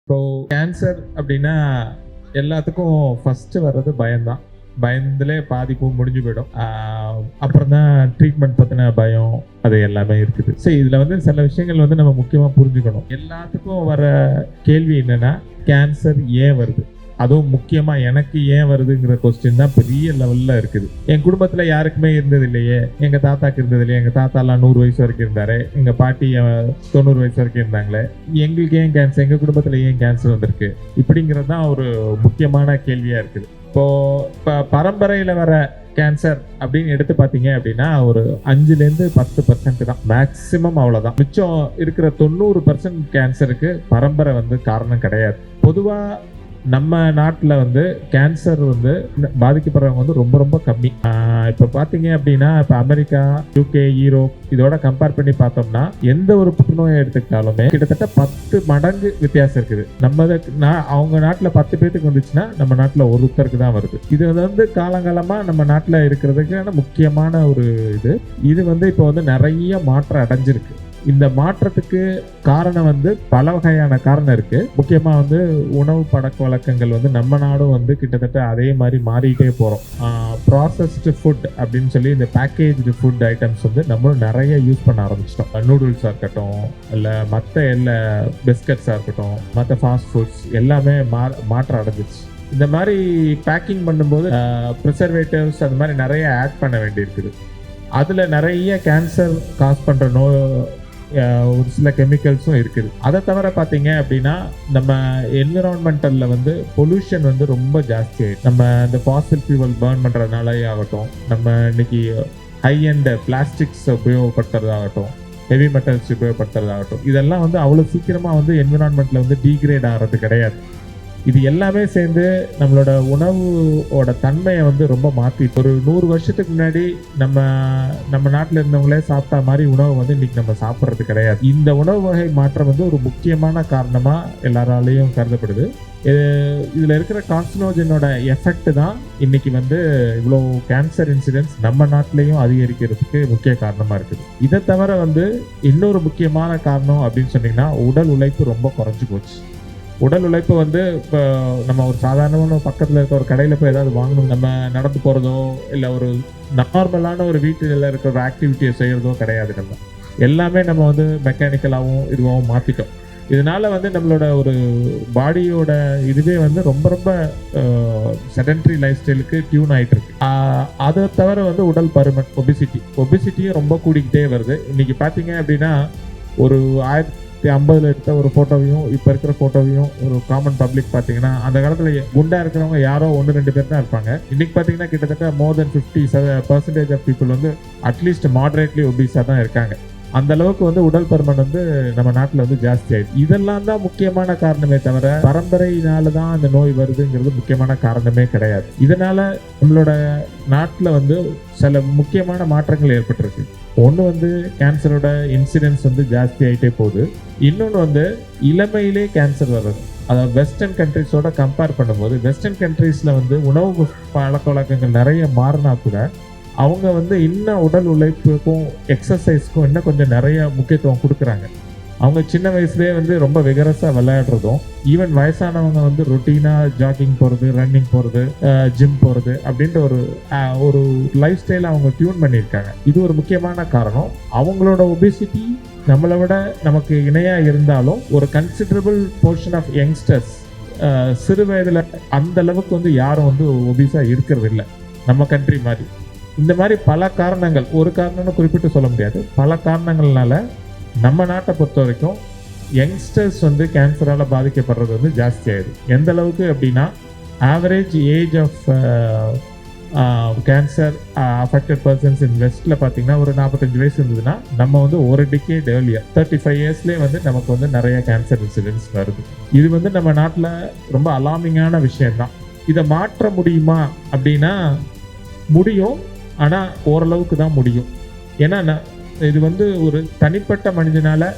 இப்போ கேன்சர் அப்படின்னா எல்லாத்துக்கும் ஃபர்ஸ்ட் வர்றது பயம்தான். பயந்துலே பாதிப்பும் முடிஞ்சு போயிடும். அப்புறம் தான் ட்ரீட்மெண்ட் பற்றின பயம் அது எல்லாமே இருக்குது. சரி, இதில் வந்து சில விஷயங்கள் வந்து நம்ம முக்கியமாக புரிஞ்சுக்கணும். எல்லாத்துக்கும் வர கேள்வி என்னன்னா, கேன்சர் ஏன் வருது, அதுவும் முக்கியமாக எனக்கு ஏன் வருதுங்கிற கொஸ்டின் தான் பெரிய லெவலில் இருக்குது. என் குடும்பத்தில் யாருக்குமே இருந்தது இல்லையே, எங்கள் தாத்தாக்கு இருந்தது இல்லையே, எங்கள் தாத்தாலாம் 100 வயசு வரைக்கும் இருந்தாரு, எங்கள் பாட்டி 90 வயசு வரைக்கும் இருந்தாங்களே, எங்களுக்கு ஏன் கேன்சர், எங்கள் குடும்பத்தில் ஏன் கேன்சர் வந்திருக்கு, இப்படிங்கிறது தான் ஒரு முக்கியமான கேள்வியாக இருக்குது. இப்போ பரம்பரையில் வர கேன்சர் அப்படின்னு எடுத்து பார்த்தீங்க அப்படின்னா ஒரு 5-10% தான் மேக்சிமம், அவ்வளோதான். மிச்சம் இருக்கிற 90% கேன்சருக்கு பரம்பரை வந்து காரணம் கிடையாது. பொதுவாக நம்ம நாட்டில் வந்து கேன்சர் வந்து பாதிக்கப்படுறவங்க வந்து ரொம்ப ரொம்ப கம்மி. இப்போ பார்த்தீங்க அப்படின்னா இப்போ அமெரிக்கா, UK, யூரோப் இதோட கம்பேர் பண்ணி பார்த்தோம்னா எந்த ஒரு புற்றுநோயை எடுத்துக்கிட்டாலுமே கிட்டத்தட்ட 10 மடங்கு வித்தியாசம் இருக்குது. அவங்க நாட்டில் 10 பேருக்கு வந்துச்சுன்னா நம்ம நாட்டில் ஒருத்தருக்கு தான் வருது. இது வந்து காலங்காலமாக நம்ம நாட்டில் இருக்கிறதுக்கான முக்கியமான ஒரு இது வந்து இப்போ வந்து நிறைய மாற்றம் அடைஞ்சிருக்கு. இந்த மாற்றத்துக்கு காரணம் வந்து பல வகையான காரணம் இருக்கு. முக்கியமா வந்து உணவு பழக்க வழக்கங்கள் வந்து நம்ம நாடும் வந்து கிட்டத்தட்ட அதே மாதிரி மாறிட்டே போறோம். ப்ராசஸ்டு ஃபுட் அப்படின்னு சொல்லி இந்த பேக்கேஜ்டு ஃபுட் ஐட்டம்ஸ் வந்து நம்மளும் நிறைய யூஸ் பண்ண ஆரம்பிச்சிட்டோம். நூடுல்ஸாக இருக்கட்டும், இல்லை மற்ற எல்லா பிஸ்கட்ஸாக இருக்கட்டும், மற்ற ஃபாஸ்ட் ஃபுட்ஸ் எல்லாமே மாற்றம் அடைஞ்சிச்சு. இந்த மாதிரி பேக்கிங் பண்ணும்போது ப்ரிசர்வேட்டிவ்ஸ் அந்த மாதிரி நிறைய ஆட் பண்ண வேண்டியிருக்குது. அதில் நிறைய கேன்சர் காஸ் பண்ணுற ஒரு சில கெமிக்கல்ஸும் இருக்குது. அதை தவிர பார்த்தீங்க அப்படின்னா நம்ம என்விரான்மெண்டலில் வந்து பொல்யூஷன் வந்து ரொம்ப ஜாஸ்தி ஆகிடும். நம்ம இந்த ஃபாசில் ஃபியூவல் பேர்ன் பண்ணுறதுனாலே ஆகட்டும், நம்ம இன்னைக்கு ஹை அண்ட் பிளாஸ்டிக்ஸ் உபயோகப்படுத்துறதாகட்டும், ஹெவி மெட்டல்ஸ் உபயோகப்படுத்துறதாகட்டும், இதெல்லாம் வந்து அவ்வளோ சீக்கிரமாக வந்து என்விரான்மெண்ட்டில் வந்து டீக்ரேட் ஆகிறது கிடையாது. இது எல்லாமே சேர்ந்து நம்மளோட உணவோட தன்மையை வந்து ரொம்ப மாற்றி, ஒரு 100 வருஷத்துக்கு முன்னாடி நம்ம நாட்டில் இருந்தவங்களே சாப்பிட்டா மாதிரி உணவு வந்து இன்னைக்கு நம்ம சாப்பிட்றது கிடையாது. இந்த உணவு வகை மாற்றம் வந்து ஒரு முக்கியமான காரணமாக எல்லாராலையும் கருதப்படுது. இதில் இருக்கிற கார்சினோஜனோட எஃபெக்ட் தான் இன்னைக்கு வந்து இவ்வளோ கேன்சர் இன்சிடென்ட்ஸ் நம்ம நாட்டிலையும் அதிகரிக்கிறதுக்கு முக்கிய காரணமாக இருக்குது. இதை தவிர வந்து இன்னொரு முக்கியமான காரணம் அப்படின்னு சொன்னீங்கன்னா உடல் உழைப்பு ரொம்ப குறைஞ்சி போச்சு. உடல் உழைப்பு வந்து இப்போ நம்ம ஒரு சாதாரணமான பக்கத்தில் இருக்க ஒரு கடையில் போய் ஏதாவது வாங்கணும், நம்ம நடந்து போகிறதோ இல்லை ஒரு நார்மலான ஒரு வீட்டில் இருக்கிற ஒரு ஆக்டிவிட்டியை செய்கிறதோ கிடையாது. நம்ம எல்லாமே நம்ம வந்து மெக்கானிக்கலாகவும் இதுவாகவும் மாற்றிட்டோம். இதனால வந்து நம்மளோட ஒரு பாடியோட இதுவே வந்து ரொம்ப ரொம்ப செடன்ட்ரி லைஃப் ஸ்டைலுக்கு டியூன் ஆகிட்டு இருக்கு. அதை தவிர வந்து உடல் பருமன், ஒபிசிட்டியும் ரொம்ப கூடிக்கிட்டே வருது. இன்னைக்கு பார்த்தீங்க அப்படின்னா ஒரு 1950 எடுத்த ஒரு ஃபோட்டோவையும் இப்போ இருக்கிற ஃபோட்டோவையும் ஒரு காமன் பப்ளிக் பார்த்தீங்கன்னா, அந்த காலத்தில் குண்டா இருக்கிறவங்க யாரோ 1-2 பேர் தான் இருப்பாங்க. இன்னைக்கு பார்த்தீங்கன்னா கிட்டத்தட்ட மோர் தென் 50% ஆஃப் பீப்புள் வந்து அட்லீஸ்ட் மாடரேட்லி ஒபீஸாக தான் இருக்காங்க. அந்த அளவுக்கு வந்து உடல் பருமன் வந்து நம்ம நாட்டில் வந்து ஜாஸ்தி ஆயிடுச்சு. இதெல்லாம் தான் முக்கியமான காரணமே தவிர பரம்பரையினால தான் அந்த நோய் வருதுங்கிறது முக்கியமான காரணமே கிடையாது. இதனால நம்மளோட நாட்டில் வந்து சில முக்கியமான மாற்றங்கள் ஏற்பட்டிருக்கு. ஒன்று வந்து கேன்சரோட இன்சிடென்ஸ் வந்து ஜாஸ்தி ஆகிட்டே போகுது. இன்னொன்று வந்து இளமையிலே கேன்சர் வர்றது. அதாவது வெஸ்டர்ன் கண்ட்ரிஸோட கம்பேர் பண்ணும்போது வெஸ்டர்ன் கண்ட்ரீஸில் வந்து உணவு பழக்க வழக்கங்கள் நிறைய மாறினா கூட அவங்க வந்து இன்னும் உடல் உழைப்புக்கும் எக்ஸசைஸ்க்கும் இன்னும் கொஞ்சம் நிறைய முக்கியத்துவம் கொடுக்குறாங்க. அவங்க சின்ன வயசுலேயே வந்து ரொம்ப விகரஸாக விளையாடுறதும், ஈவன் வயசானவங்க வந்து ரொட்டீனாக ஜாகிங் போகிறது, ரன்னிங் போகிறது, ஜிம் போகிறது அப்படின்ற ஒரு லைஃப் ஸ்டைலை அவங்க டியூன் பண்ணியிருக்காங்க. இது ஒரு முக்கியமான காரணம். அவங்களோட ஒபிசிட்டி நம்மளை விட நமக்கு இணையாக இருந்தாலும் ஒரு கன்சிடரபிள் போர்ஷன் ஆஃப் யங்ஸ்டர்ஸ் சிறு வயதில் அந்த அளவுக்கு வந்து யாரும் வந்து ஒபிஸாக இருக்கிறது இல்லை நம்ம கண்ட்ரி மாதிரி. இந்த மாதிரி பல காரணங்கள், ஒரு காரணம்னு குறிப்பிட்டு சொல்ல முடியாது, பல காரணங்கள்னால நம்ம நாட்டை பொறுத்த வரைக்கும் யங்ஸ்டர்ஸ் வந்து கேன்சரால் பாதிக்கப்படுறது வந்து ஜாஸ்தி ஆகுது. எந்த அளவுக்கு அப்படின்னா average age of cancer affected persons in வெஸ்ட்டில் பார்த்தீங்கன்னா ஒரு 45 வயசு இருந்ததுன்னா நம்ம வந்து ஒரு டிகேட் ஏர்லியர் 35 இயர்ஸ்லேயே வந்து நமக்கு வந்து நிறைய கேன்சர் இன்சிடென்ட்ஸ் வருது. இது வந்து நம்ம நாட்டில் ரொம்ப அலார்மிங்கான விஷயம்தான். இதை மாற்ற முடியுமா அப்படின்னா முடியும், ஆனால் ஓரளவுக்கு தான் முடியும். ஏன்னா இது வந்து ஒரு தனிப்பட்ட மனிதனால்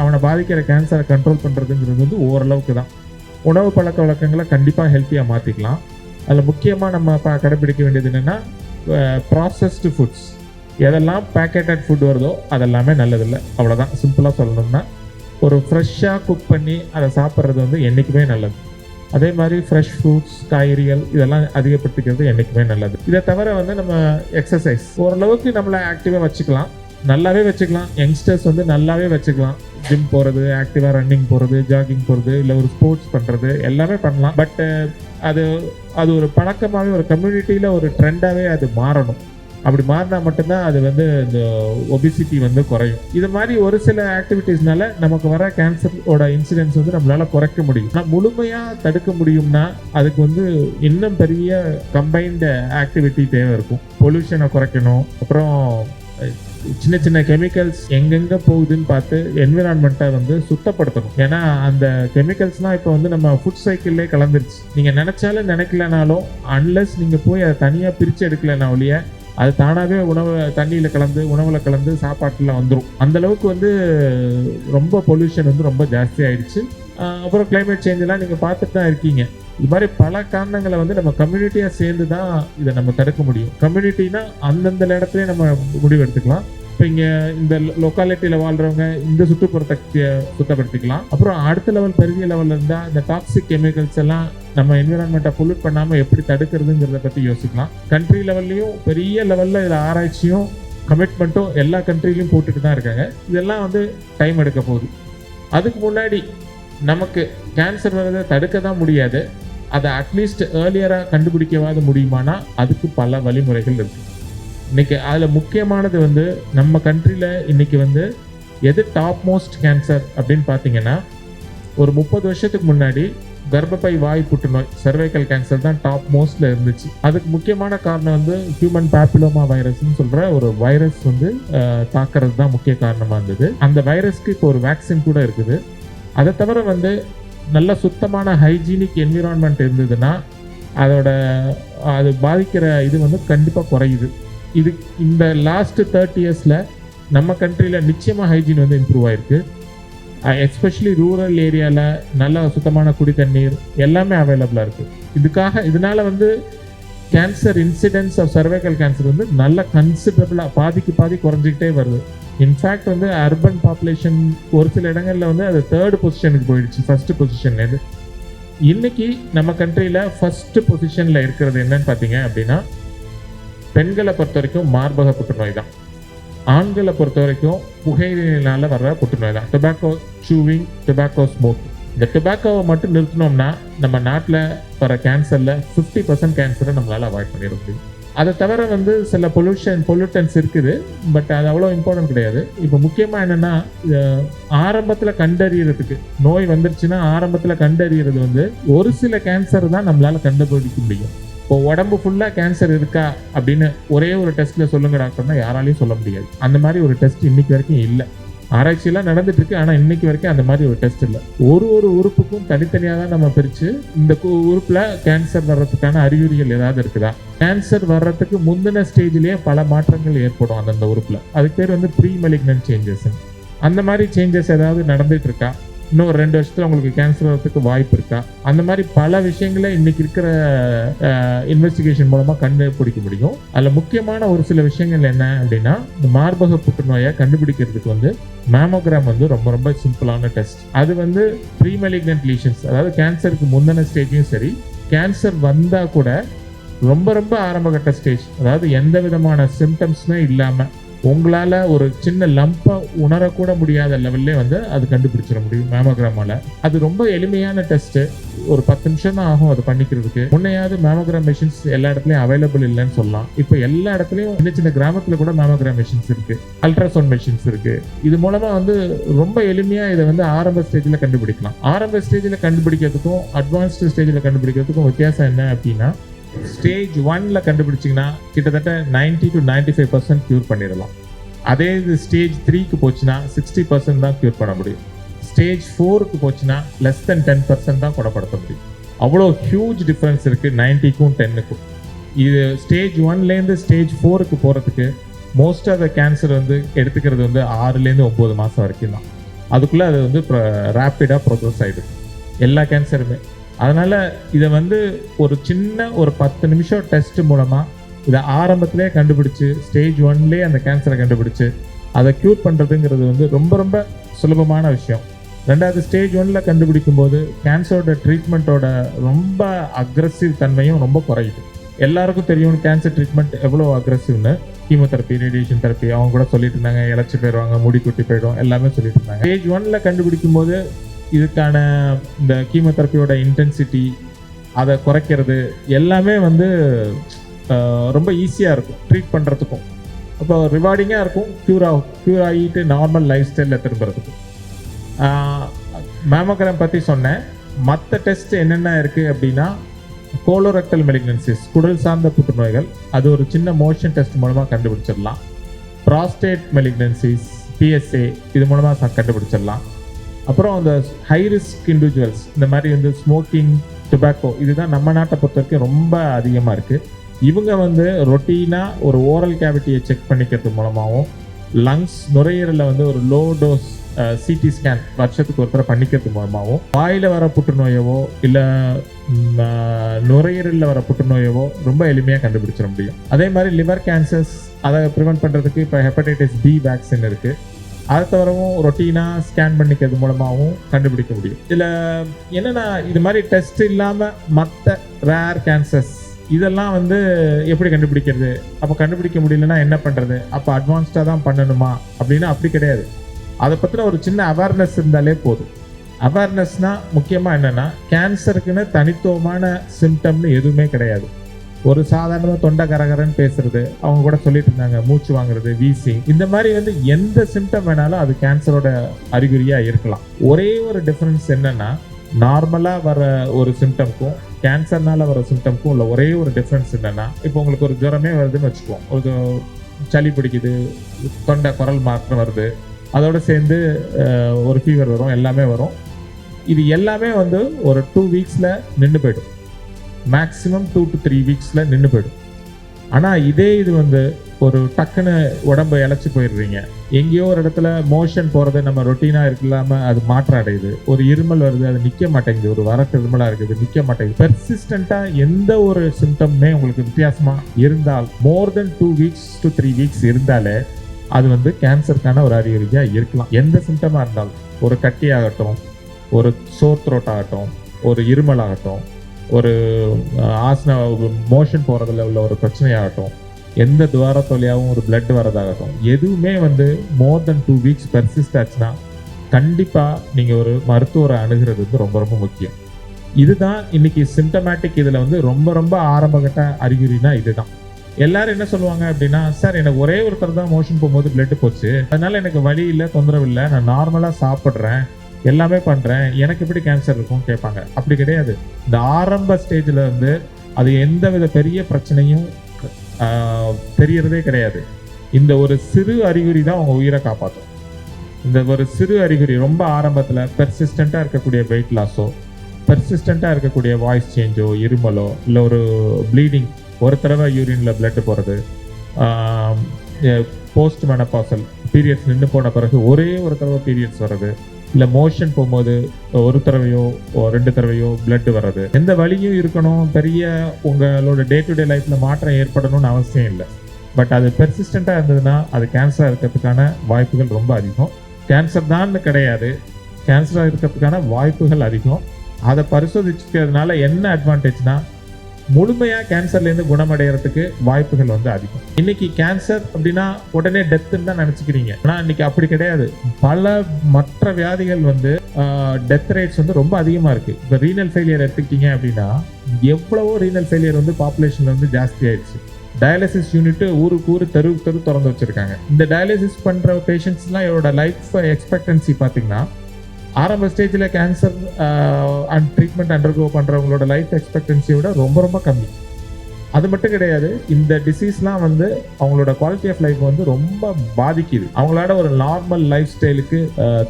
அவனை பாதிக்கிற கேன்சரை கண்ட்ரோல் பண்ணுறதுங்கிறது வந்து ஓரளவுக்கு தான். உணவு பழக்க வழக்கங்களை கண்டிப்பாக ஹெல்த்தியாக மாற்றிக்கலாம். அதில் முக்கியமாக நம்ம கடைபிடிக்க வேண்டியது என்னென்னா ப்ராசஸ்டு ஃபுட்ஸ். எதெல்லாம் பேக்கெட்டட் ஃபுட் வருதோ அதெல்லாமே நல்லதில்லை, அவ்வளோதான். சிம்பிளாக சொல்லணும்னா ஒரு ஃப்ரெஷ்ஷாக குக் பண்ணி அதை சாப்பிட்றது வந்து என்றைக்குமே நல்லது. அதே மாதிரி ஃப்ரெஷ் ஃப்ரூட்ஸ், காய்கறிகள் இதெல்லாம் அதிகப்படுத்திக்கிறது என்றைக்குமே நல்லது. இதை தவிர வந்து நம்ம எக்ஸசைஸ் ஓரளவுக்கு நம்மளை ஆக்டிவாக வச்சுக்கலாம், நல்லாவே வச்சுக்கலாம். யங்ஸ்டர்ஸ் வந்து நல்லாவே வச்சுக்கலாம். ஜிம் போகிறது, ஆக்டிவாக ரன்னிங் போகிறது, ஜாகிங் போகிறது, இல்லை ஒரு ஸ்போர்ட்ஸ் பண்ணுறது எல்லாமே பண்ணலாம். பட் அது அது ஒரு பழக்கமாகவே ஒரு கம்யூனிட்டியில் ஒரு ட்ரெண்டாகவே அது மாறணும். அப்படி மாறினா மட்டும்தான் அது வந்து இந்த ஒபிசிட்டி வந்து குறையும். இது மாதிரி ஒரு சில ஆக்டிவிட்டீஸ்னால நமக்கு வர கேன்சரோட இன்சிடென்ட்ஸ் வந்து நம்மளால குறைக்க முடியும். ஆனால் முழுமையாக தடுக்க முடியும்னா அதுக்கு வந்து இன்னும் பெரிய கம்பைன்டு ஆக்டிவிட்டி தேவை இருக்கும். பொல்யூஷனை குறைக்கணும், அப்புறம் சின்ன சின்ன கெமிக்கல்ஸ் எங்கெங்கே போகுதுன்னு பார்த்து என்விரான்மெண்ட்டை வந்து சுத்தப்படுத்தணும். ஏன்னா அந்த கெமிக்கல்ஸ்லாம் இப்போ வந்து நம்ம ஃபுட் சைக்கிள்லே கலந்துருச்சு. நீங்கள் நினச்சாலும் நினைக்கலனாலும் அன்லெஸ் நீங்கள் போய் அதை தனியாக பிரித்து எடுக்கலனா ஒழிய அது தானாகவே தண்ணியில் கலந்து உணவில் கலந்து சாப்பாட்டில் வந்துடும். அந்தளவுக்கு வந்து ரொம்ப பொல்யூஷன் வந்து ரொம்ப ஜாஸ்தி ஆயிடுச்சு. அப்புறம் கிளைமேட் சேஞ்செல்லாம் நீங்கள் பார்த்துட்டு தான் இருக்கீங்க. இது மாதிரி பல காரணங்களை வந்து நம்ம கம்யூனிட்டியாக சேர்ந்து தான் இதை நம்ம தடுக்க முடியும். கம்யூனிட்டினா அந்தந்த இடத்துல நம்ம முடிவு எடுத்துக்கலாம். இப்போ இங்கே இந்த லொக்காலிட்டியில் வாழ்கிறவங்க இந்த சுற்றுப்புறத்தை சுத்தப்படுத்திக்கலாம். அப்புறம் அடுத்த லெவல், பெரிய லெவலில் இருந்தால் இந்த டாக்ஸிக் கெமிக்கல்ஸ் எல்லாம் நம்ம என்விரான்மெண்ட்டை பொல்யூட் பண்ணாமல் எப்படி தடுக்கிறதுங்கிறத பற்றி யோசிக்கலாம். கண்ட்ரி லெவல்லையும் பெரிய லெவலில் இதில் ஆராய்ச்சியும் கமிட்மெண்ட்டும் எல்லா கண்ட்ரிலையும் போட்டுட்டு தான் இருக்காங்க. இதெல்லாம் வந்து டைம் எடுக்க போகுது. அதுக்கு முன்னாடி நமக்கு கேன்சர் வரதை தடுக்க தான் முடியாது, அதை அட்லீஸ்ட் ஏர்லியராக கண்டுபிடிக்கவாது முடியுமானா அதுக்கு பல வழிமுறைகள் இருக்குது. இன்றைக்கி அதில் முக்கியமானது வந்து நம்ம கண்ட்ரியில் இன்றைக்கி வந்து எது டாப் மோஸ்ட் கேன்சர் அப்படின்னு பார்த்தீங்கன்னா, ஒரு 30 வருஷத்துக்கு முன்னாடி கர்ப்பப்பை வாய் புற்றுநோய், சர்வைக்கல் கேன்சர் தான் டாப் மோஸ்ட்ல இருந்துச்சு. அதுக்கு முக்கியமான காரணம் வந்து ஹியூமன் பேப்பிலோமா வைரஸ்ன்னு சொல்ற ஒரு வைரஸ் வந்து தாக்குறது தான் முக்கிய காரணமாக இருந்தது. அந்த வைரஸ்க்கு இப்போ ஒரு வேக்சின் கூட இருக்குது. அதை தவிர வந்து நல்ல சுத்தமான ஹைஜீனிக் என்விரான்மெண்ட் இருந்ததுன்னா அது பாதிக்கிற இது வந்து கண்டிப்பாக குறையுது. இது இந்த லாஸ்ட் 30 இயர்ஸில் நம்ம கண்ட்ரியில் நிச்சயமாக ஹைஜீன் வந்து இம்ப்ரூவ் ஆயிருக்கு. எஸ்பெஷலி ரூரல் ஏரியாவில் நல்ல சுத்தமான குடி தண்ணீர் எல்லாமே அவைலபிளாக இருக்குது. இதனால் வந்து cancer incidents of cervical cancer வந்து நல்ல கன்சிடரபிளாக பாதி குறைஞ்சிக்கிட்டே வருது. இன்ஃபேக்ட் வந்து அர்பன் பாப்புலேஷன் ஒரு சில இடங்களில் வந்து அது 3rd பொசிஷனுக்கு போயிடுச்சு, ஃபர்ஸ்ட் பொசிஷன்லேருந்து. இன்னைக்கு நம்ம கண்ட்ரியில் ஃபர்ஸ்ட் பொசிஷனில் இருக்கிறது என்னன்னு பார்த்தீங்க அப்படின்னா, பெண்களை பொறுத்த வரைக்கும் மார்பக புற்றுநோய் தான். ஆண்களை பொறுத்த வரைக்கும் புகையினால் வர்ற புற்றுநோய் தான். Tobacco chewing, tobacco smoke. இந்த டொபாக்கோவை மட்டும் நிறுத்தினோம்னா நம்ம நாட்டில் வர கேன்சரில் 50% கேன்சரை நம்மளால் அவாய்ட் பண்ணிட முடியும். அதை தவிர வந்து சில பொல்யூட்டன்ஸ் இருக்குது, பட் அது அவ்வளோ இம்பார்ட்டன்ட் கிடையாது. இப்போ முக்கியமாக என்னென்னா, ஆரம்பத்தில் கண்டறியறதுக்கு நோய் வந்துருச்சுன்னா ஆரம்பத்தில் கண்டறியறது வந்து ஒரு சில கேன்சர் தான் நம்மளால் கண்டுபிடிக்க முடியும். இப்போ உடம்பு ஃபுல்லாக கேன்சர் இருக்கா அப்படின்னு ஒரே ஒரு டெஸ்ட்டில் சொல்லுங்க டாக்டர்னா யாராலையும் சொல்ல முடியாது. அந்த மாதிரி ஒரு டெஸ்ட் இன்னைக்கு வரைக்கும் இல்லை. ஆராய்ச்சியெல்லாம் நடந்துட்டு இருக்கு, ஆனால் இன்னைக்கு வரைக்கும் அந்த மாதிரி ஒரு டெஸ்ட் இல்லை. ஒரு உறுப்புக்கும் தனித்தனியாக தான் நம்ம பிரித்து இந்த உறுப்பில் கேன்சர் வர்றதுக்கான அறிகுறிகள் ஏதாவது இருக்குதா, கேன்சர் வர்றதுக்கு முந்தின ஸ்டேஜ்லேயே பல மாற்றங்கள் ஏற்படும் அந்தந்த உறுப்பில். அதுக்கு பேர் வந்து ப்ரீ மெலிக்னன்ட் சேஞ்சஸ். அந்த மாதிரி சேஞ்சஸ் ஏதாவது நடந்துட்டு இருக்கா, இன்னும் ஒரு 2 வருஷத்துல உங்களுக்கு கேன்சர் வரதுக்கு வாய்ப்பு இருக்கா, அந்த மாதிரி பல விஷயங்களை இன்னைக்கு இருக்கிற இன்வெஸ்டிகேஷன் மூலமா கண்டுபிடிக்க முடியும். அதுல முக்கியமான ஒரு சில விஷயங்கள் என்ன அப்படின்னா, இந்த மார்பக புற்றுநோயை கண்டுபிடிக்கிறதுக்கு வந்து மேமோகிராம் வந்து ரொம்ப ரொம்ப சிம்பிளான டெஸ்ட். அது வந்து ப்ரீ மெலிக்னன்ட் லீஷன்ஸ், அதாவது கேன்சருக்கு முந்தின ஸ்டேஜையும் சரி, கேன்சர் வந்தா கூட ரொம்ப ரொம்ப ஆரம்பகட்ட ஸ்டேஜ், அதாவது எந்த விதமான சிம்டம்ஸுமே இல்லாம உங்களால் ஒரு சின்ன லம்பை உணரக்கூட முடியாத லெவல்லே வந்து அது கண்டுபிடிச்சிட முடியும் மேமோகிராமால். அது ரொம்ப எளிமையான டெஸ்ட்டு, ஒரு 10 நிமிஷம் தான் ஆகும் அது பண்ணிக்கிறதுக்கு. முன்னையாவது மேமோகிராம் மெஷின்ஸ் எல்லா இடத்துலையும் அவைலபிள் இல்லைன்னு சொல்லலாம். இப்போ எல்லா இடத்துலையும் சின்ன சின்ன கிராமத்தில் கூட மேமோகிராம் மெஷின்ஸ் இருக்குது, அல்ட்ராசவுண்ட் மெஷின்ஸ் இருக்குது. இது மூலமாக வந்து ரொம்ப எளிமையாக இதை வந்து ஆரம்ப ஸ்டேஜில் கண்டுபிடிக்கலாம். ஆரம்ப ஸ்டேஜில் கண்டுபிடிக்கிறதுக்கும் அட்வான்ஸ்டு ஸ்டேஜில் கண்டுபிடிக்கிறதுக்கும் வித்தியாசம் என்ன அப்படின்னா, ஸ்டேஜ் 1ல கண்டுபிடிச்சிங்கன்னா கிட்டத்தட்ட 90 to 95% க்யூர் பண்ணிடலாம். அதே இது ஸ்டேஜ் 3க்கு போச்சுன்னா 60% தான் க்யூர் பண்ண முடியும். ஸ்டேஜ் 4க்கு போச்சுன்னா லெஸ் தென் 10% தான் குணப்படுத்த முடியும். அவ்வளோ ஹியூஜ் டிஃப்ரென்ஸ் இருக்குது 90க்கும் 10க்கும். இது ஸ்டேஜ் 1லேருந்து ஸ்டேஜ் 4க்கு போகிறதுக்கு மோஸ்ட் ஆஃப் த கேன்சர் வந்து எடுத்துக்கிறது வந்து 6லேருந்து 9 மாதம் வரைக்கும் தான். அதுக்குள்ளே அது வந்து ரேப்பிடாக ப்ரோக்ரஸ் ஆகிடுது எல்லா கேன்சருமே. அதனால் இதை வந்து ஒரு 10 நிமிஷம் டெஸ்ட் மூலமாக இதை ஆரம்பத்திலே கண்டுபிடிச்சு ஸ்டேஜ் 1லேயே அந்த கேன்சரை கண்டுபிடிச்சு அதை க்யூர் பண்ணுறதுங்கிறது வந்து ரொம்ப ரொம்ப சுலபமான விஷயம். ரெண்டாவது ஸ்டேஜ் 1ல் கண்டுபிடிக்கும் போது கேன்சரோட ட்ரீட்மெண்ட்டோட ரொம்ப அக்ரெசிவ் தன்மையும் ரொம்ப குறையுது. எல்லாருக்கும் தெரியும் கேன்சர் ட்ரீட்மெண்ட் எவ்வளோ அக்ரெசிவ்னு. கீமோதெரப்பி, ரேடியேஷன் தெரப்பி அவங்க கூட சொல்லிட்டு இருந்தாங்க, இழைச்சி போயிடுவாங்க, முடி குட்டி போயிடும், எல்லாமே சொல்லிட்டு இருந்தாங்க. ஸ்டேஜ் 1ல் கண்டுபிடிக்கும் போது இதுக்கான இந்த கீமோதெரப்பியோட இன்டென்சிட்டி அதை குறைக்கிறது எல்லாமே வந்து ரொம்ப ஈஸியாக இருக்கும் ட்ரீட் பண்ணுறதுக்கும். அப்போ ரிவார்டிங்காக இருக்கும், க்யூர் ஆகிட்டு நார்மல் லைஃப் ஸ்டைலில் திரும்புறதுக்கும். மேமோகிராம் பற்றி சொன்னேன். மற்ற டெஸ்ட் என்னென்ன இருக்குது அப்படின்னா, கோலோரெக்டல் மெலிக்னன்சிஸ், குடல் சார்ந்த புற்றுநோய்கள், அது ஒரு சின்ன மோஷன் டெஸ்ட் மூலமாக கண்டுபிடிச்சிடலாம். ப்ராஸ்டேட் மெலிக்னன்சிஸ், PSA, இது மூலமாக கண்டுபிடிச்சிடலாம். அப்புறம் அந்த ஹை ரிஸ்க் இண்டிவிஜுவல்ஸ், இந்த மாதிரி வந்து ஸ்மோக்கிங், டொபாக்கோ, இதுதான் நம்ம நாட்டை பொறுத்த வரைக்கும் ரொம்ப அதிகமாக இருக்குது. இவங்க வந்து ரொட்டீனாக ஒரு ஓரல் கேவிட்டியை செக் பண்ணிக்கிறது மூலமாகவும், லங்ஸ், நுரையீரலில் வந்து ஒரு லோ டோஸ் சிடி ஸ்கேன் வருஷத்துக்கு ஒருத்தர பண்ணிக்கிறது மூலமாகவும், வாயில் வர புற்றுநோயவோ இல்லை நுரையீரலில் வர புற்றுநோயவோ ரொம்ப எளிமையாக கண்டுபிடிச்சிட முடியும். அதே மாதிரி லிவர் கேன்சர்ஸ், அதை ப்ரிவென்ட் பண்ணுறதுக்கு இப்போ ஹெப்படைட்டிஸ் B வேக்சின் இருக்குது. அதை தவிரவும் ரொட்டீனாக ஸ்கேன் பண்ணிக்கிறது மூலமாகவும் கண்டுபிடிக்க முடியும். இதில் என்னென்னா, இது மாதிரி டெஸ்ட் இல்லாமல் மற்ற ரேர் கேன்சர்ஸ் இதெல்லாம் வந்து எப்படி கண்டுபிடிக்கிறது? அப்போ கண்டுபிடிக்க முடியலன்னா என்ன பண்ணுறது? அப்போ அட்வான்ஸ்டாக தான் பண்ணணுமா அப்படின்னா அப்படி கிடையாது. அதை பற்றின ஒரு சின்ன அவேர்னஸ் இருந்தாலே போதும். அவேர்னஸ்னால் முக்கியமாக என்னென்னா, கேன்சருக்குன்னு தனித்துவமான சிம்டம்னு எதுவுமே கிடையாது. ஒரு சாதாரணமாக தொண்டை கரகரன்னு பேசுறது, அவங்க கூட சொல்லிட்டு இருந்தாங்க, மூச்சு வாங்குறது, வீசிங், இந்த மாதிரி வந்து எந்த சிம்டம் வேணாலும் அது கேன்சரோட அறிகுறியாக இருக்கலாம். ஒரே ஒரு டிஃப்ரென்ஸ் என்னென்னா, நார்மலாக வர ஒரு சிம்டம்க்கும் கேன்சர்னால வர சிம்டம்க்கும் உள்ள ஒரே ஒரு டிஃப்ரென்ஸ் என்னென்னா, இப்போ உங்களுக்கு ஒரு ஜுரமே வருதுன்னு வச்சுக்குவோம், ஒரு சளி பிடிக்குது, தொண்டை குரல் மாற்றம் வருது, அதோடு சேர்ந்து ஒரு ஃபீவர் வரும், எல்லாமே வரும். இது எல்லாமே வந்து ஒரு 2 வீக்ஸில் நின்று போய்டும். மேக்ஸிமம் 2 to 3 வீக்ஸில் நின்று போய்டும். ஆனால் இதே இது வந்து ஒரு டக்குன்னு உடம்பு இழைச்சி போயிடுறீங்க, எங்கேயோ ஒரு இடத்துல மோஷன் போகிறது நம்ம ரொட்டீனாக இருக்கலாமல் அது மாற்றம் அடையுது, ஒரு இருமல் வருது, அது நிற்க மாட்டேங்குது, ஒரு வரட்டு இருமலாக இருக்குது, நிற்க மாட்டேங்குது, பெர்சிஸ்டண்ட்டாக எந்த ஒரு சிம்டம்மே உங்களுக்கு வித்தியாசமாக இருந்தால், மோர் தென் 2 weeks to 3 weeks இருந்தாலே அது வந்து கேன்சருக்கான ஒரு அறிகுறியாக இருக்கலாம். எந்த சிம்டமாக இருந்தாலும், ஒரு கட்டியாகட்டும், ஒரு சோர் த்ரோட் ஆகட்டும், ஒரு இருமல் ஆகட்டும், ஒரு ஆசன மோஷன் போகிறதுல உள்ள ஒரு பிரச்சனையாகட்டும், எந்த துவாரத்தொழியாகவும் ஒரு பிளட் வரதாகட்டும், எதுவுமே வந்து மோர் தென் 2 weeks பெர்சிஸ்ட் ஆச்சுன்னா கண்டிப்பாக நீங்கள் ஒரு மருத்துவரை அணுகிறது வந்து ரொம்ப ரொம்ப முக்கியம். இதுதான் இன்னைக்கு சிம்டமேட்டிக். இதில் வந்து ரொம்ப ரொம்ப ஆரம்பகட்ட அறிகுறினா இதுதான். எல்லாரும் என்ன சொல்லுவாங்க அப்படின்னா, சார் எனக்கு ஒரே ஒருத்தர் தான் மோஷன் போகும்போது பிளட் போச்சு, அதனால எனக்கு வலி இல்லை, தொந்தரவு இல்லை, நான் நார்மலாக சாப்பிட்றேன், எல்லாமே பண்ணுறேன், எனக்கு எப்படி கேன்சர் இருக்கும் கேட்பாங்க. அப்படி கிடையாது. இந்த ஆரம்ப ஸ்டேஜில் வந்து அது எந்த வித பெரிய பிரச்சனையும் தெரியறதே கிடையாது. இந்த ஒரு சிறு அறிகுறி தான் உங்கள் உயிரை காப்பாற்றும். இந்த ஒரு சிறு அறிகுறி ரொம்ப ஆரம்பத்தில் பெர்சிஸ்டண்ட்டாக இருக்கக்கூடிய வெயிட் லாஸோ, பெர்சிஸ்டண்ட்டாக இருக்கக்கூடிய வாய்ஸ் சேஞ்சோ, இருமலோ, இல்லை ஒரு ப்ளீடிங், ஒரு தடவை யூரினில் பிளட் போகிறது, போஸ்ட் மெனபாசல் பீரியட்ஸ் நின்று போன பிறகு ஒரே ஒரு தடவை பீரியட்ஸ் வர்றது, இல்லை மோஷன் போகும்போது ஒரு தடவையோ 2 தடவையோ பிளட் வர்றது, எந்த வழியும் இருக்கணும், பெரிய உங்களோட டே டு டே லைஃப்பில் மாற்றம் ஏற்படணும்னு அவசியம் இல்லை. பட் அது பெர்சிஸ்டண்ட்டாக இருந்ததுன்னா அது கேன்சராக இருக்கிறதுக்கான வாய்ப்புகள் ரொம்ப அதிகம். கேன்சர் தான் கிடையாது, கேன்சராக இருக்கிறதுக்கான வாய்ப்புகள் அதிகம். அதை பரிசோதிச்சுக்கிறதுனால என்ன அட்வான்டேஜ்னா, முழுமையாக கேன்சர்லேருந்து குணமடைகிறதுக்கு வாய்ப்புகள் வந்து அதிகம். இன்னைக்கு கேன்சர் அப்படின்னா உடனே டெத்துன்னு தான் நினச்சிக்கிறீங்க, ஆனால் இன்னைக்கு அப்படி கிடையாது. பல மற்ற வியாதிகள் வந்து டெத் ரேட்ஸ் வந்து ரொம்ப அதிகமாக இருக்குது. இப்போ ரீனல் ஃபெயிலியர் எடுத்துக்கிட்டீங்க அப்படின்னா, எவ்வளவோ ரீனல் ஃபெயிலியர் வந்து பாப்புலேஷனில் வந்து ஜாஸ்தி ஆயிடுச்சு. டயாலிசிஸ் யூனிட் ஊருக்கு தெரு திறந்து வச்சுருக்காங்க. இந்த டயாலிசிஸ் பண்ணுற பேஷண்ட்ஸ்லாம் இவரோட லைஃப் எக்ஸ்பெக்டன்சி பார்த்தீங்கன்னா, ஆரம்ப ஸ்டேஜில் கேன்சர் அண்ட் ட்ரீட்மெண்ட் அண்டர்கோ பண்ணுறவங்களோட லைஃப் எக்ஸ்பெக்டன்சியோட ரொம்ப ரொம்ப கம்மி. அது மட்டும் கிடையாது, இந்த டிசீஸ்லாம் வந்து அவங்களோட குவாலிட்டி ஆஃப் லைஃப் வந்து ரொம்ப பாதிக்குது. அவங்களோட ஒரு நார்மல் லைஃப் ஸ்டைலுக்கு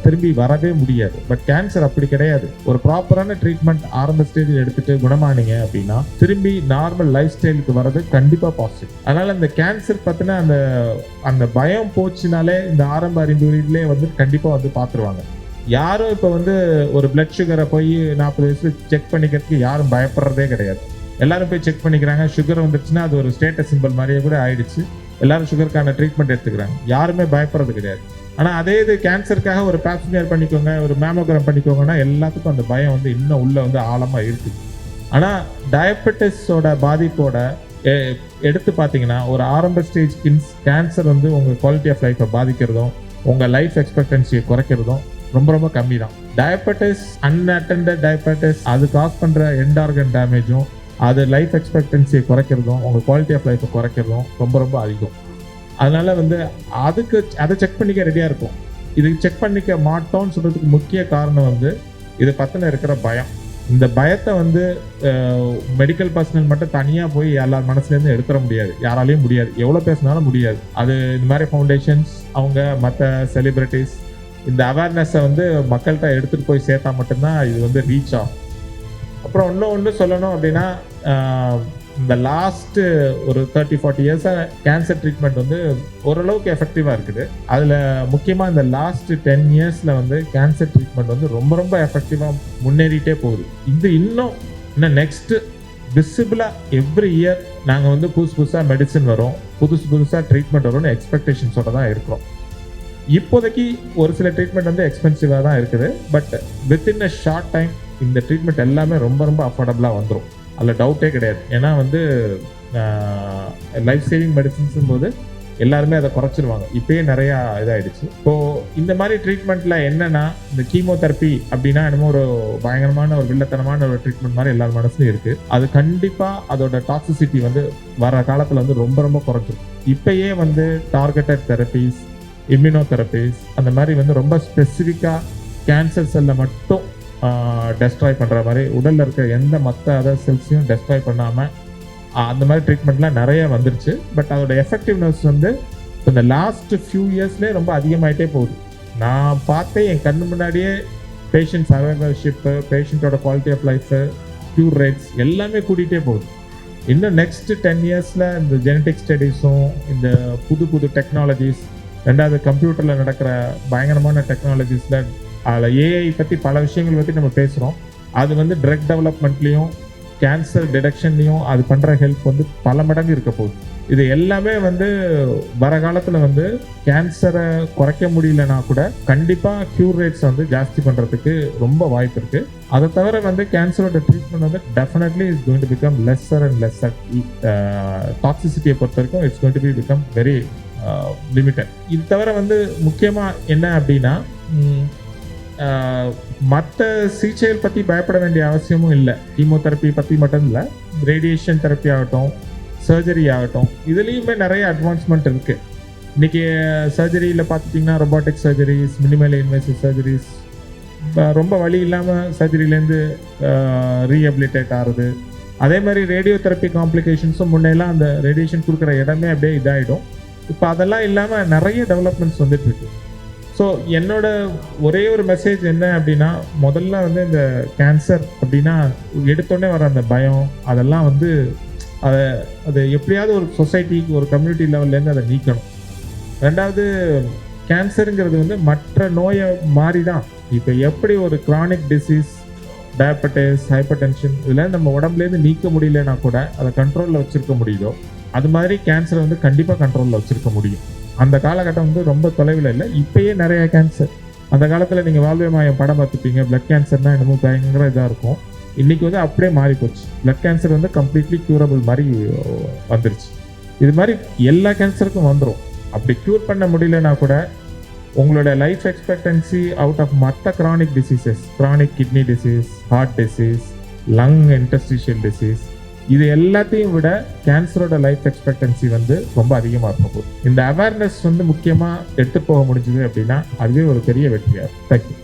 திரும்பி வரவே முடியாது. பட் கேன்சர் அப்படி கிடையாது. ஒரு ப்ராப்பரான ட்ரீட்மெண்ட் ஆரம்ப ஸ்டேஜில் எடுத்துட்டு குணமானீங்க அப்படின்னா திரும்பி நார்மல் லைஃப் ஸ்டைலுக்கு வர்றது கண்டிப்பாக பாசிட்டிவ். அதனால் இந்த கேன்சர் பற்றின அந்த பயம் போச்சுனாலே இந்த ஆரம்ப அறிகுறியிலே வந்து கண்டிப்பாக வந்து பார்த்துருவாங்க. யாரும் இப்போ வந்து ஒரு பிளட் சுகரை போய் 40 வயசுல செக் பண்ணிக்கிறதுக்கு யாரும் பயப்படுறதே கிடையாது. எல்லாரும் போய் செக் பண்ணிக்கிறாங்க. சுகர் வந்துருச்சுன்னா அது ஒரு ஸ்டேட்டஸ் சிம்பிள் மாதிரியே கூட ஆயிடுச்சு. எல்லாரும் சுகருக்கான ட்ரீட்மெண்ட் எடுத்துக்கிறாங்க. யாருமே பயப்படுறது கிடையாது. ஆனால் அதே இது கேன்சருக்காக ஒரு பேப்ஸ்மியர் பண்ணிக்கோங்க, ஒரு மேமோகிராம் பண்ணிக்கோங்கன்னா எல்லாத்துக்கும் அந்த பயம் வந்து இன்னும் உள்ள வந்து ஆழமாக இருக்குது. ஆனால் டயபெட்டிஸோட பாதிப்போட எடுத்து பார்த்தீங்கன்னா ஒரு ஆரம்ப ஸ்டேஜ் கேன்சர் வந்து உங்கள் குவாலிட்டி ஆஃப் லைஃப்பை பாதிக்கிறதும் உங்கள் லைஃப் எக்ஸ்பெக்டன்சியை குறைக்கிறதும் ரொம்ப ரொம்ப கம்மி தான். டயபெட்டிஸ், அன்அட்டெண்டட் டயபெட்டிஸ், அது காஸ் பண்ணுற எண்ட் ஆர்கன் டேமேஜும் அது லைஃப் எக்ஸ்பெக்டன்சியை குறைக்கிறதும் உங்கள் குவாலிட்டி ஆஃப் லைஃப்பை குறைக்கிறதும் ரொம்ப ரொம்ப அதிகம். அதனால வந்து அதை செக் பண்ணிக்க ரெடியாக இருக்கும். இதுக்கு செக் பண்ணிக்க மாட்டோம்னு சொல்கிறதுக்கு முக்கிய காரணம் வந்து இது பற்றின இருக்கிற பயம். இந்த பயத்தை வந்து மெடிக்கல் பர்சனல் மட்டும் தனியாக போய் எல்லார் மனசுலேருந்து எடுத்துட முடியாது, யாராலையும் முடியாது, எவ்வளோ பேசினாலும் முடியாது. அது இந்த மாதிரி ஃபவுண்டேஷன்ஸ், அவங்க மற்ற செலிப்ரிட்டிஸ் இந்த அவேர்னஸை வந்து மக்கள்கிட்ட எடுத்துகிட்டு போய் சேர்த்தா மட்டும்தான் இது வந்து ரீச் ஆகும். அப்புறம் இன்னொன்று சொல்லணும் அப்படின்னா, இந்த லாஸ்ட்டு ஒரு 30-40 இயர்ஸாக கேன்சர் ட்ரீட்மெண்ட் வந்து ஓரளவுக்கு எஃபெக்டிவாக இருக்குது. அதில் முக்கியமாக இந்த லாஸ்ட்டு 10 இயர்ஸில் வந்து கேன்சர் ட்ரீட்மெண்ட் வந்து ரொம்ப ரொம்ப எஃபெக்டிவாக முன்னேறிட்டே போகுது. இது இன்னும் நெக்ஸ்ட்டு விசிபிளாக எவ்ரி இயர் நாங்கள் வந்து புதுசாக மெடிசன் வரும், புதுசாக ட்ரீட்மெண்ட் வரும்னு எக்ஸ்பெக்டேஷன்ஸோட தான் இருக்கிறோம். இப்போதைக்கு ஒரு சில ட்ரீட்மெண்ட் வந்து எக்ஸ்பென்சிவாக தான் இருக்குது. But within a short time இந்த ட்ரீட்மெண்ட் எல்லாமே ரொம்ப ரொம்ப அஃபோர்டபுளாக வந்துடும், அதில் டவுட்டே கிடையாது. ஏன்னா வந்து லைஃப் சேவிங் மெடிசின்ஸும் போது எல்லாருமே அதை குறைச்சிருவாங்க. இப்போயே நிறையா இதாகிடுச்சு. இப்போது இந்த மாதிரி ட்ரீட்மெண்ட்டில் என்னென்னா, இந்த கீமோதெரப்பி அப்படின்னா என்னமோ ஒரு பயங்கரமான ஒரு வில்லத்தனமான ஒரு ட்ரீட்மெண்ட் மாதிரி எல்லார் மனசுலையும் இருக்குது. அது கண்டிப்பாக அதோட டாக்ஸிசிட்டி வந்து வர காலத்தில் வந்து ரொம்ப ரொம்ப குறைஞ்சிரும். இப்போயே வந்து டார்கெட்டட் தெரப்பீஸ், இம்யூனோதெரப்பீஸ் அந்த மாதிரி வந்து ரொம்ப ஸ்பெசிஃபிக்காக கேன்சர் செல்லை மட்டும் டெஸ்ட்ராய் பண்ணுற மாதிரி உடலில் இருக்க எந்த மற்ற அதர் செல்ஸையும் டெஸ்ட்ராய் பண்ணாமல் அந்த மாதிரி ட்ரீட்மெண்ட்லாம் நிறைய வந்துருச்சு. பட் அதோட எஃபெக்டிவ்னஸ் வந்து இந்த லாஸ்ட் ஃபியூ இயர்ஸ்லேயே ரொம்ப அதிகமாகிட்டே போகுது. நான் பார்த்தேன் என் கண்ணு முன்னாடியே பேஷண்ட் சர்வைவர்ஷிப்பு, பேஷண்ட்டோட quality of life, cure rates எல்லாமே கூட்டிகிட்டே போகுது. இன்னும் நெக்ஸ்ட் 10 இயர்ஸில் இந்த ஜெனட்டிக் ஸ்டடீஸும் இந்த புது டெக்னாலஜிஸ், ரெண்டாவது கம்ப்யூட்டரில் நடக்கிற பயங்கரமான டெக்னாலஜிஸில் அதில் ஏஐ பற்றி பல விஷயங்கள் பற்றி நம்ம பேசுகிறோம். அது வந்து ட்ரக் டெவலப்மெண்ட்லேயும் கேன்சர் டிடெக்ஷன்லேயும் அது பண்ணுற ஹெல்ப் வந்து பல மடங்கு இருக்க போகுது. இது எல்லாமே வந்து வர காலத்தில் வந்து கேன்சரை குறைக்க முடியலனா கூட கண்டிப்பாக க்யூர் ரேட்ஸ் வந்து ஜாஸ்தி பண்ணுறதுக்கு ரொம்ப வாய்ப்பு இருக்குது. அதை தவிர வந்து கேன்சரோட ட்ரீட்மெண்ட் வந்து definitely is going to become lesser and lesser. டாக்ஸிசிட்டியை பொறுத்த வரைக்கும் it's going to be become very limited. இது தவிர வந்து முக்கியமாக என்ன அப்படின்னா, மற்ற சிகிச்சைகள் பற்றி பயப்பட வேண்டிய அவசியமும் இல்லை. கீமோதெரப்பி பற்றி மட்டும் இல்லை, ரேடியேஷன் தெரப்பி ஆகட்டும், சர்ஜரி ஆகட்டும், இதுலேயுமே நிறைய அட்வான்ஸ்மெண்ட் இருக்குது. இன்றைக்கி சர்ஜரியில் பார்த்துட்டிங்கன்னா robotic surgeries, minimal invasive surgeries, ரொம்ப வலி இல்லாமல் சர்ஜரியிலேருந்து ரீஹபிலிட்டேட் ஆகுது. அதே மாதிரி ரேடியோ தெரப்பி காம்ப்ளிகேஷன்ஸும் முன்னெல்லாம் அந்த ரேடியேஷன் கொடுக்குற இடமே அப்படியே இதாகிடும். இப்போ அதெல்லாம் இல்லாமல் நிறைய டெவலப்மெண்ட்ஸ் வந்துட்டுருக்கு. ஸோ என்னோட ஒரே ஒரு மெசேஜ் என்ன அப்படின்னா, முதல்ல வந்து இந்த கேன்சர் அப்படின்னா எடுத்தோடனே வர அந்த பயம் அதெல்லாம் வந்து அது எப்படியாவது ஒரு சொசைட்டிக்கு, ஒரு கம்யூனிட்டி லெவல்லேருந்து அதை நீக்கணும். ரெண்டாவது, கேன்சருங்கிறது வந்து மற்ற நோயை மாதிரி தான். இப்போ எப்படி ஒரு chronic disease, diabetes, hyper tension இதெல்லாம் நம்ம உடம்புலேருந்து நீக்க முடியலன்னா கூட அதை கண்ட்ரோலில் வச்சுருக்க முடியுதோ, அது மாதிரி கேன்சரை வந்து கண்டிப்பாக கண்ட்ரோலில் வச்சுருக்க முடியும். அந்த காலகட்டம் வந்து ரொம்ப தொலைவில் இல்லை, இப்போயே நிறைய கேன்சர். அந்த காலத்தில் நீங்கள் வாழ்வே மாயம் படம் பார்த்துப்பீங்க, பிளட் கேன்சர்னால் என்னமோ பயங்கர இதாக இருக்கும். இன்றைக்கி வந்து அப்படியே மாறி போச்சு. பிளட் கேன்சர் வந்து கம்ப்ளீட்லி க்யூரபிள் மாதிரி வந்துருச்சு. இது மாதிரி எல்லா கேன்சருக்கும் வந்துடும். அப்படி க்யூர் பண்ண முடியலன்னா கூட உங்களோட லைஃப் எக்ஸ்பெக்டன்சி அவுட் ஆஃப் மற்ற chronic diseases, chronic kidney disease, heart disease, lung interstitial disease, இது எல்லாத்தையும் விட கேன்சரோட லைஃப் எக்ஸ்பெக்டன்சி வந்து ரொம்ப அதிகமாக இருக்கும். இந்த அவேர்னஸ் வந்து முக்கியமாக எடுத்து போக முடிஞ்சுது அப்படின்னா அதுவே ஒரு பெரிய வெற்றியாகும். தேங்க்யூ.